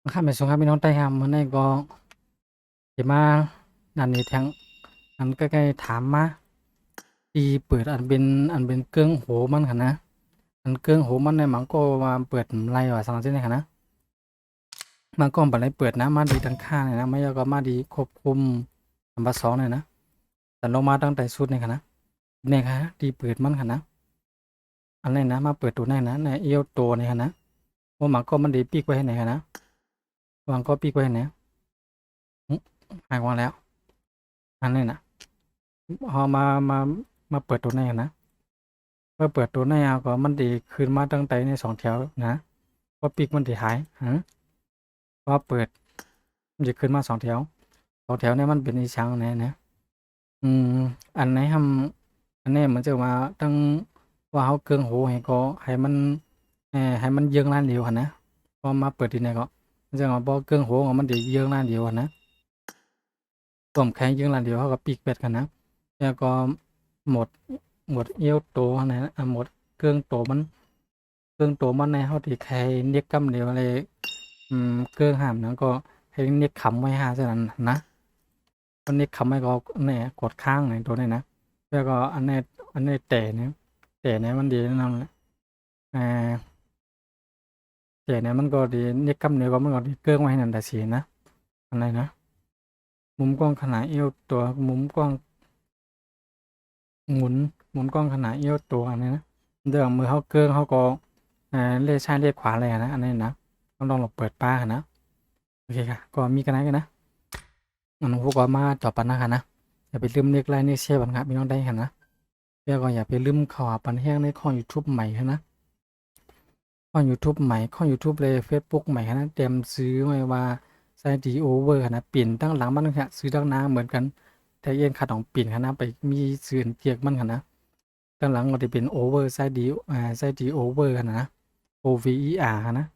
ข้ามไปส่งครับพี่น้องไต้ครับมื้อนี้ก็สิมานั่นนี่แทงอันใกล้ๆถามมาที่เปิดอันเป็นเครื่องโหมันคั่นนะอันเครื่องโหมันเนี่ยมันก็ว่าเปิดไรว่าสังซี่นี่คั่นนะมันก็บ่ได้เปิดนะมาดีทั้งค่าเลยนะไม่ก็มาดีควบคุมอันว่า2เนี่ยนะแต่ลงมาตั้งแต่สุดนี่คั่นนะเนี่ยครับที่เปิดมันคั่นนะอันนี้นะมาเปิดตัวไหนนะในเอวตัวนี่คั่นนะว่ามันก็มันดีปีกไว้ให้ไหนคั่นนะวางก็ปีกไว้ให้ไหนอือหายวางแล้วอันนี้นะ พอมาเปิดตัวในนะเมื่อเปิดตัวในเอาก็มันดีขึ้นมาตั้งแต่ใน2แถวนะว่าปีกมันสิหายพอเปิดมันจะขึ้นมา2แถว2แถวเนี่ยมันเป็นอีสังแหน่นะอืมอันไหนทำอันนี้มันจะมาตั้งว่าเฮาเกิงหูให้ก็ให้มันให้มันเยิงล้านเดียวหั่นนะพอมาเปิดทีนี้ก็มันจะว่าบ่เกิงหูก็มันสิเยิงล้านเดียวหั่นนะท่วมแข็งเยิงล้านเดียวเฮาก็ปีกเป็ดกันนะแล้วก็หมดเอี้ยวโตหั่นน่ะหมดเครื่องโตมันเครื่องโตมันในเฮาที่ใครเรียกกำเดียวเลยเครื่องห้ามนั้นก็ให้เรียกขำไว้หาซะนั้นนะก็เรียกขำไว้ก็แหน่กดค้างในตัวนี้นะแล้วก็อันนี้แต่เนี่ยมันดีแนะนำแหละอ่าแต่เนี่ยมันก็ดีเรียกกำเดียวก็มันก็ดีเครื่องไว้ให้นั่นได้สินะอันไหนนะมุมกล้องขนาดเอี้ยวตัวมุมกล้องหมุนหมุนกล้องขนาดเอี้ยวตัวอันนี้นะเรื่องมือเฮาเกิงเฮาก็เลขซ้ายเลขขวาเลยอะนะอันนี้นะต้องลองเปิดป้านะโอเคค่ะก็มีกันไหนกันนะอันพวกก็มาจบปันนะคะนะอย่าไปลืมเรียกไลน์เรียกแชร์บันครับพี่น้องได้ค่ะนะแล้วก็อย่าไปลืมเข้าหาปันแห้งในข้อ YouTube ใหม่ค่ะนะข้อ YouTube ใหม่ข้อ YouTube เลย Facebook ใหม่ค่ะนะเตรียมซื้อไว้ว่าไซต์ดีโอเวอร์ค่ะนะเปลี่ยนตั้งหลังมันค่ะซื้อตั้งหน้าเหมือนกันแต่เย็นขาดของเปลี่ยนค่ะนะไปมีซื้อเกียกมันค่ะนะตั้งหลังก็จะเป็นโอเวอร์ไซต์ดีไซต์ดีโอเวอร์ค่ะนะ OVER ค่ะนะ